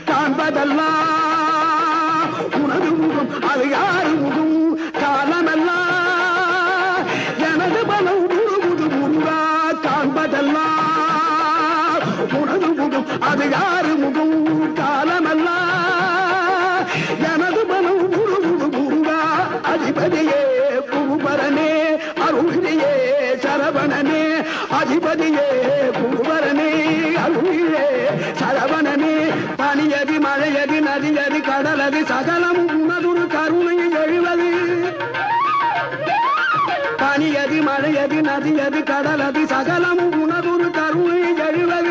காண்பதெல்லாம் உனது முகம் அது யாரு முகம் காலமெல்லாம் எனது பலம் முழுமுது முருகா காண்பதெல்லாம் உனது முகம் அது யாரு முகம் காலமெல்லாம் எனது பலம் முழுமுது முருகா அதிபதியே குருபரனே அருளியே சரவணனே அதிபதியே குருபரனே அருளியே சரவணனே பனியதி மழையதி நதியதி கடலது சகலம் உனதுரு கருணையை எழுவது பனியதி மழையதி நதியதி கடலது சகலம் உனதுரு கருணையை எழுவது